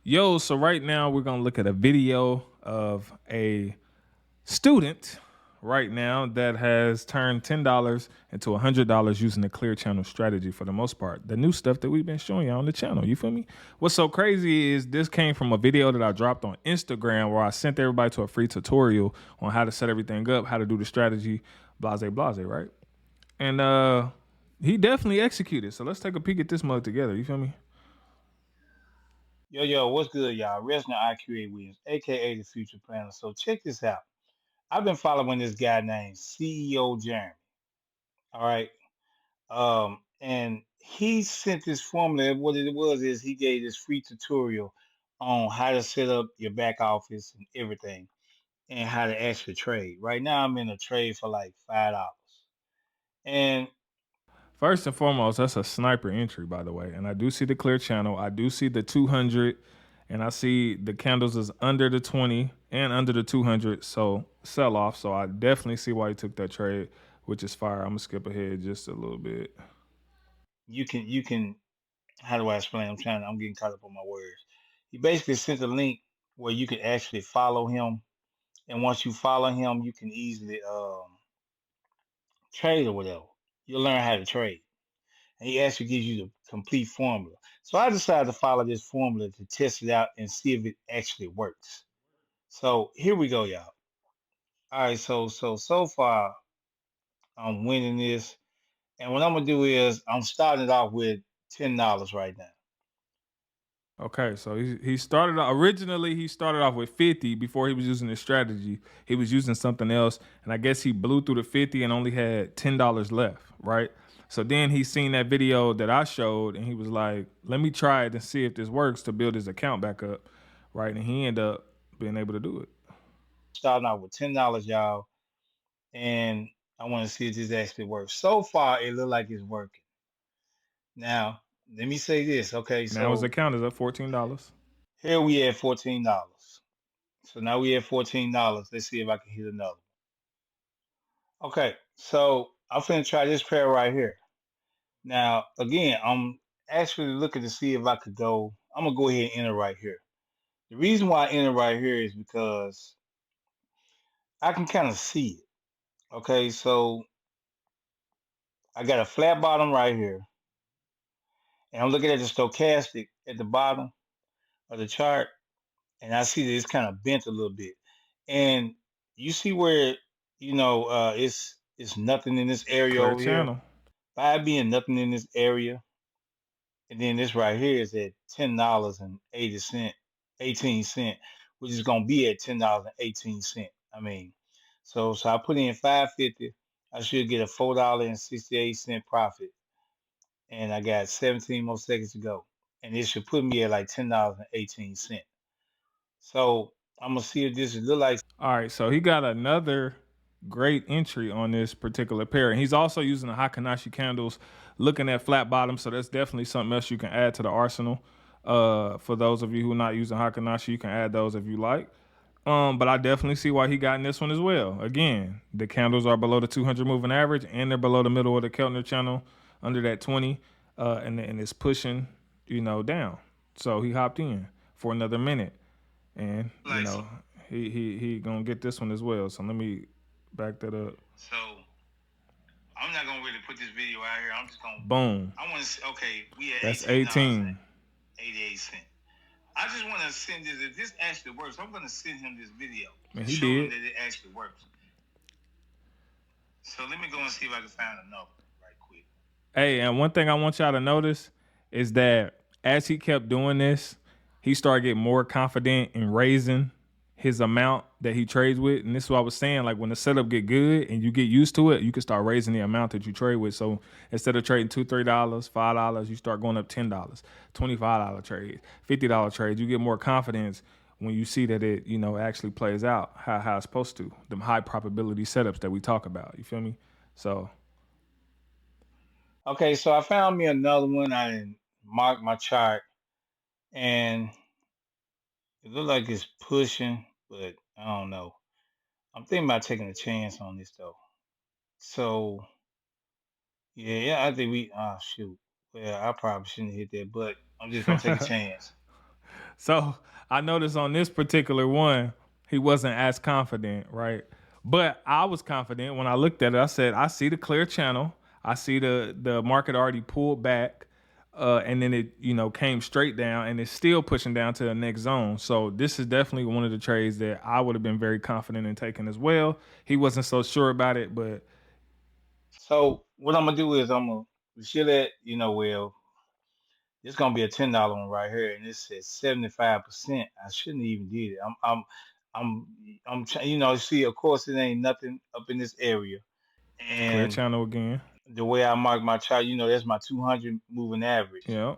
Yo, so right now we're gonna look at a video of a student right now that has turned $10 into $100 using the clear channel strategy for the most part. The new stuff that we've been showing you on the channel. You feel me? What's so crazy is this came from a video that I dropped on Instagram where I sent everybody to a free tutorial on how to set everything up, how to do the strategy, blase, blase, right? And he definitely executed. So let's take a peek at this mug together. You feel me? Yo, what's good, y'all? Resident IQA Williams, aka the Future Planner. So check this out. I've been following this guy named CEO Jeremy. All right. And he sent this formula. What it was is he gave this free tutorial on how to set up your back office and everything and how to actually trade. Right now I'm in a trade for like $5. And First and foremost, that's a sniper entry, by the way. And I do see the clear channel. I do see the 200, and I see the candles is under the 20 and under the 200. So sell off. So I definitely see why he took that trade, which is fire. I'm gonna skip ahead just a little bit. you can how do I explain? I'm getting caught up on my words. He basically sent a link where you can actually follow him. And once you follow him, you can easily trade or whatever. You'll learn how to trade. And he actually gives you the complete formula. So I decided to follow this formula to test it out and see if it actually works. So here we go, y'all. All right, so far I'm winning this. And what I'm gonna do is I'm starting it off with $10 right now. Okay, so he started originally he started off with 50 before he was using this strategy. He was using something else, and I guess he blew through the 50 and only had $10 left, right? So then he seen that video that I showed, and he was like, "Let me try it and see if this works to build his account back up," right? And he ended up being able to do it. Starting out with $10, y'all, and I want to see if this actually works. So far, it looks like it's working. Now, let me say this, okay? Now his So account is up $14. here we at $14. So now we at $14. Let's see if I can hit another one. Okay, so I'm finna try this pair right here. Now, again, I'm actually looking to see if I could go. I'm gonna go ahead and enter right here. The reason why I enter right here is because I can kind of see it. Okay, so I got a flat bottom right here, and I'm looking at the stochastic at the bottom of the chart, and I see that it's kind of bent a little bit. And you see where it's nothing in this area Clear over here. channel. Five being nothing in this area, and then this right here is at $10.80, 18 cent, which is gonna be at $10.18. I mean, so I put in 550. I should get a $4.68 profit, and I got 17 more seconds to go, and it should put me at like $10.18. So I'm gonna see if this look like. All right, so he got another great entry on this particular pair, and he's also using the Hakanashi candles, looking at flat bottoms. So that's definitely something else you can add to the arsenal. For those of you who are not using Hakanashi, you can add those if you like. But I definitely see why he got in this one as well. Again, the candles are below the 200 moving average, and they're below the middle of the Keltner channel, under that 20, and it's pushing, down. So he hopped in for another minute, and he gonna get this one as well. So let me back that up. So I'm not gonna really put this video out here. I'm just gonna. Boom. I want to. Okay, we at That's $18.88. I just want to send this. If this actually works, I'm gonna send him this video and to he show him did. that it actually works. So let me go and see if I can find another one right quick. Hey, and one thing I want y'all to notice is that as he kept doing this, he started getting more confident in raising his amount that he trades with. And this is what I was saying. Like when the setup get good and you get used to it, you can start raising the amount that you trade with. So instead of trading $2, $3, $5, you start going up $10, $25 trades, $50 trades. You get more confidence when you see that it, actually plays out how it's supposed to. Them high probability setups that we talk about. You feel me? So Okay, so I found me another one. I didn't mark my chart, and it looked like it's pushing, but I don't know. I'm thinking about taking a chance on this though. So yeah, I think we. Oh shoot. Well, I probably shouldn't hit that, but I'm just gonna take a chance. So I noticed on this particular one, he wasn't as confident, right? But I was confident when I looked at it. I said, I see the clear channel. I see the market already pulled back. And then it, came straight down and it's still pushing down to the next zone. So this is definitely one of the trades that I would have been very confident in taking as well. He wasn't so sure about it, but So what I'm gonna do is I'm gonna should let well, it's gonna be a $10 one right here, and it says 75%. I shouldn't even did it. See, of course, it ain't nothing up in this area, clear and channel again. the way I mark my chart, that's my 200 moving average. Yeah.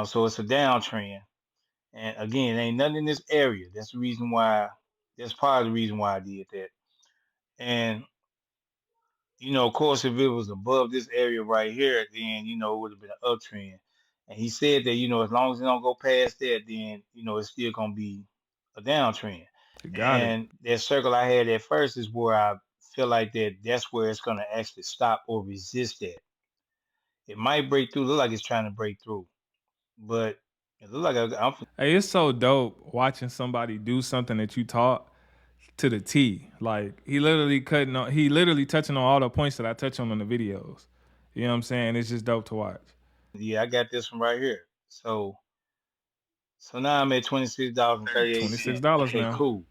So it's a downtrend, and again, ain't nothing in this area. That's the reason why. That's part of the reason why I did that, and of course, if it was above this area right here, then it would have been an uptrend. And he said that as long as it don't go past that, then it's still gonna be a downtrend. He got it. And that circle I had at first is where I feel like that's where it's gonna actually stop or resist that. It might break through, look like it's trying to break through, but it look like I'm Hey, it's so dope watching somebody do something that you taught to the T. Like he literally touching on all the points that I touch on the videos. You know what I'm saying? It's just dope to watch. yeah, I got this one right here. So now I'm at $26.38. $26 Okay, now. cool.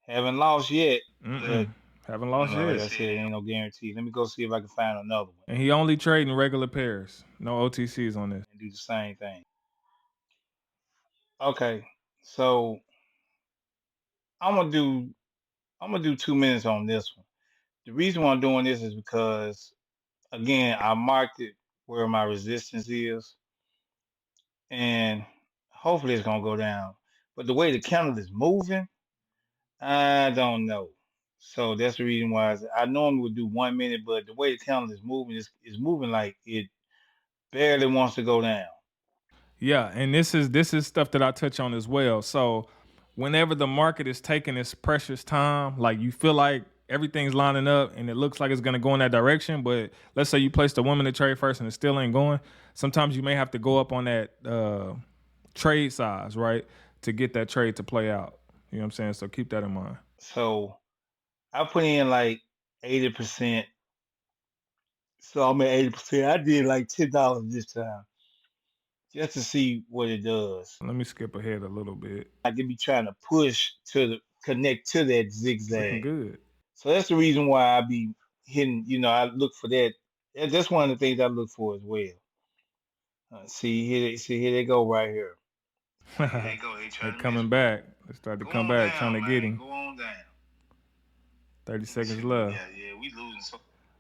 Haven't lost yet, but Haven't lost like yet. I said, ain't no guarantee. Let me go see if I can find another one And he only trading regular pairs. No OTCs on this. and do the same thing. Okay, so I'm gonna do I'm gonna do 2 minutes on this one. The reason why I'm doing this is because again I marked it where my resistance is, and hopefully it's gonna go down. But the way the candle is moving, I don't know. So that's the reason why I normally would do 1 minute, but the way the candle is moving is moving like it barely wants to go down. Yeah, and this is stuff that I touch on as well. So whenever the market is taking its precious time, like you feel like everything's lining up and it looks like it's gonna go in that direction, but let's say you placed a woman to trade first and it still ain't going, sometimes you may have to go up on that trade size, right? To get that trade to play out. You know what I'm saying? So keep that in mind. So I put in like 80%. So I'm at 80%. I did like $10 this time just to see what it does. Let me skip ahead a little bit. I could be trying to push to the connect to that It's looking zigzag. good. So that's the reason why I be hitting. I look for that. That's one of the things I look for as well. See here they go right here. Here they go. They They trying to mess coming with me. back. They started to Go come on back trying down, to get man. him. Go on down. 30 Let me seconds see what we left. got. Yeah, we losing so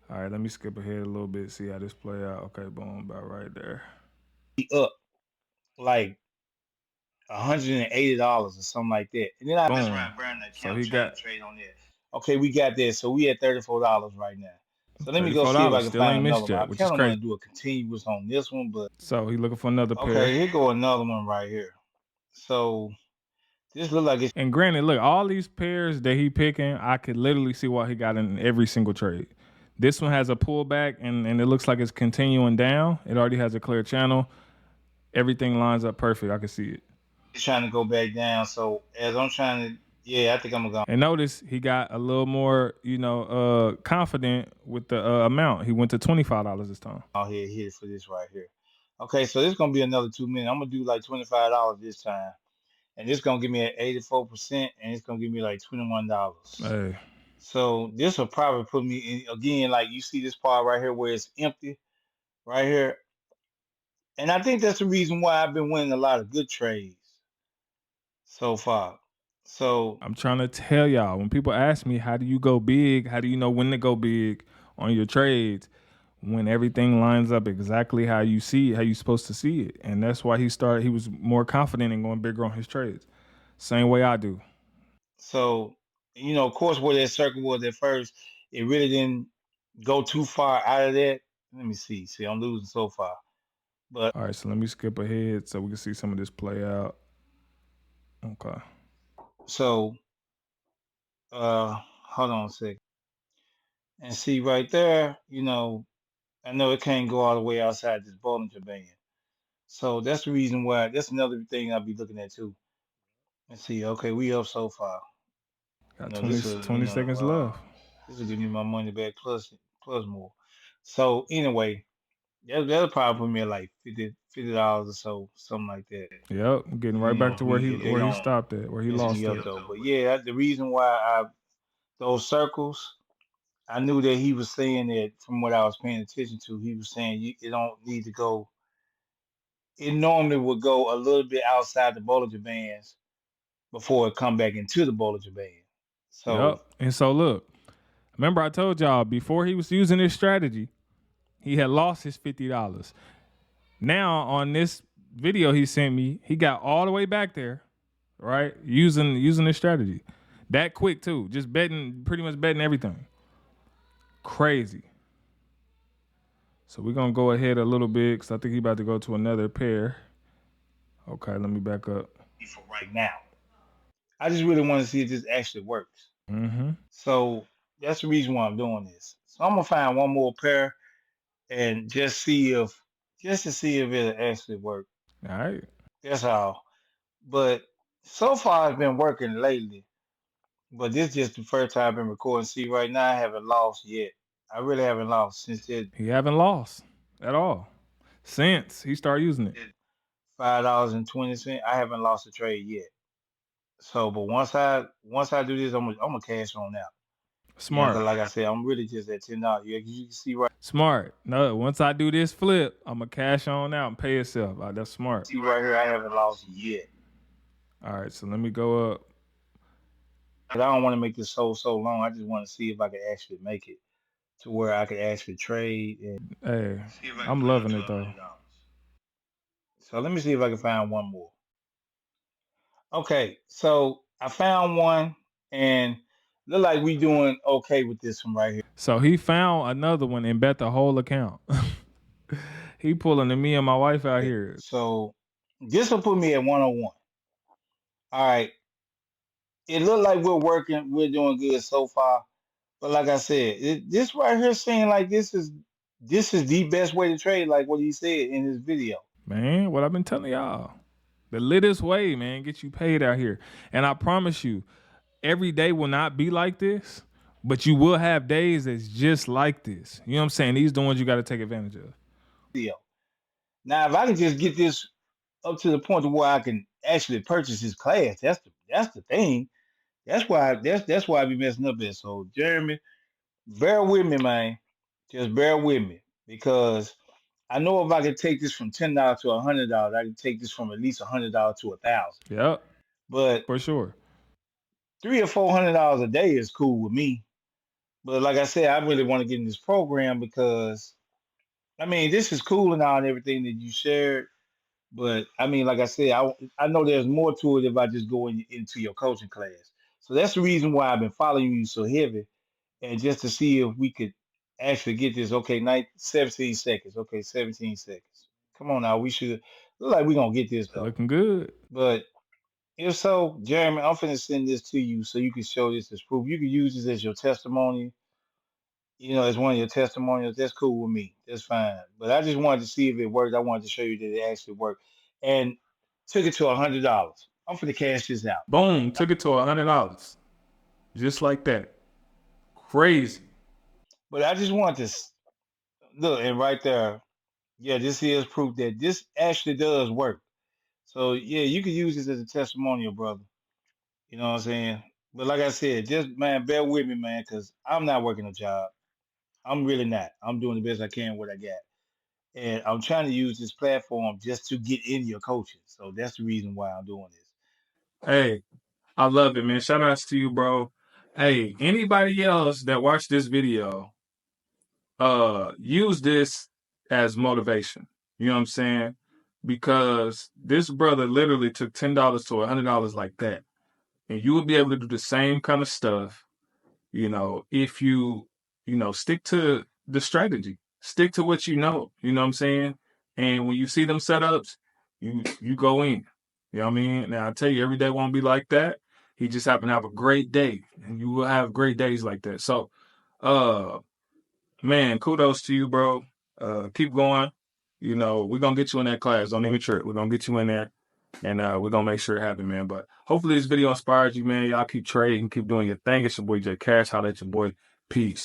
All right, let me skip ahead a little bit, see how this play out. Okay, boom, about right there. up like $180 or something like that. And then I mess Boom. around burn the So account he trying got to trade on that. Okay, we got this. So we at $34 right now. So let me go see if I $34. can Still find ain't another missed one. I yet, which is kind of want crazy. to do a continuous on this one, but So he looking for another pair. okay, here go another one right here. So this look like it's And granted, look, all these pairs that he picking, I could literally see why he got in every single trade. This one has a pullback and it looks like it's continuing down. It already has a clear channel. Everything lines up perfect. I can see it. trying to go back down. So as I'm trying to, yeah, I think I'm gonna And notice he got a little more, confident with the amount. He went to $25 this time. go out here hit it for this right here. Okay, so this is gonna be another 2 minutes. I'm gonna do like $25 this time, and it's gonna give me at 84%, and it's gonna give me like $21. Hey, So this will probably put me in again, like you see this part right here where it's empty right here. And I think that's the reason why I've been winning a lot of good trades so far. So I'm trying to tell y'all, when people ask me, how do you go big? How do you know when to go big on your trades? When everything lines up exactly how you see it, how you supposed to see it. And that's why he was more confident in going bigger on his trades. Same way I do. so of course where that circle was at first, it really didn't go too far out of that. Let me see. See, I'm losing so far. But All right, so let me skip ahead so we can see some of this play out. Okay. so hold on a second. And see right there, I know it can't go all the way outside this Bollinger Band. So that's the reason why. That's another thing I'll be looking at too. And see, okay, we up so far. Got This 20, will, 20 seconds left. this will give me my money back plus more. So anyway, that'll probably put me at like $50 or so, something like that. Yep, getting right back to where he If they don't stopped at, where he mess me lost up it. though. But yeah, the reason why those circles, I knew that he was saying that from what I was paying attention to, he was saying it don't need to go. It normally would go a little bit outside the Bollinger Bands before it come back into the Bollinger Band. So Yep. And so look, remember I told y'all before he was using this strategy, he had lost his $50. Now on this video he sent me, he got all the way back there, right? Using this strategy. That quick too. Just betting, pretty much betting everything. Crazy. So we're gonna go ahead a little bit because I think he about to go to another pair. Okay, let me back up. for right now, I just really want to see if this actually works. Mm-hmm. So that's the reason why I'm doing this. So I'm gonna find one more pair and just to see if it'll actually work. All right. That's all. But so far it's been working lately. But this is just the first time I've been recording. See, right now I haven't lost yet. I really haven't lost since it He haven't lost at all since he started using it. $5.20. I haven't lost a trade yet. So, but once I do this, I'm gonna cash on out. Smart. Cause like I said, I'm really just at $10. Yeah, you can see Smart. No, once I do this flip, I'm gonna cash on out and pay itself. That's smart. right here, I haven't lost yet. All right, so let me go up. But I don't want to make this so long. I just want to see if I can actually make it to where I could actually trade and Hey, see if I can I'm put it up loving to it though. $100. So let me see if I can find one more. Okay, so I found one and look like we doing okay with this one right here. So he found another one and bet the whole account. He pulling the me and my wife out here. So this will put me at 101. All right. It looked like we're doing good so far. But like I said, this right here saying like this is the best way to trade, like what he said in his video. Man, what I've been telling y'all. The littest way, man, get you paid out here. And I promise you, every day will not be like this, but you will have days that's just like this. You know what I'm saying? These are the ones you got to take advantage of. Video. Now, if I can just get this up to the point to where I can actually purchase his class, that's the thing. That's why I be messing up this. So Jeremy, bear with me, man. Just bear with me because I know if I can take this from $10 to $100, I can take this from at least $100 to 1,000. Yep, But for sure. $300 or $400 a day is cool with me. But like I said, I really want to get in this program because I mean this is cool and all and everything that you shared. But I mean, like I said, I know there's more to it if I just go into your coaching class. So that's the reason why I've been following you so heavy, and just to see if we could actually get this. Okay, 17 seconds. Okay, 17 seconds. Come on now, we should look like we're gonna get this though. Looking good. But if so, Jeremy, I'm finna send this to you so you can show this as proof. You can use this as your testimony, as one of your testimonials. That's cool with me. That's fine. But I just wanted to see if it worked. I wanted to show you that it actually worked. And took it to $100. I'm for the cash this out. Boom, took it to $100. Just like that. Crazy. But I just want to look, and right there, yeah, this is proof that this actually does work. So yeah, you can use this as a testimonial, brother. You know what I'm saying? But like I said, just man, bear with me, man, because I'm not working a job. I'm really not. I'm doing the best I can with what I got. And I'm trying to use this platform just to get in your coaching. So that's the reason why I'm doing this. Hey, I love it, man. Shout outs to you, bro. Hey, anybody else that watched this video, use this as motivation. You know what I'm saying? Because this brother literally took $10 to $100 like that. And you will be able to do the same kind of stuff, if you stick to the strategy, stick to what you know what I'm saying? And when you see them setups, you go in. You know what I mean? Now I tell you, every day won't be like that. He just happened to have a great day, and you will have great days like that. So, man, kudos to you, bro. Keep going. you know, we're gonna get you in that class. Don't even trip. We're gonna get you in there, and we're gonna make sure it happen, man. But hopefully this video inspires you, man. Y'all keep trading, keep doing your thing. It's your boy J Cash. Holla at your boy. Peace.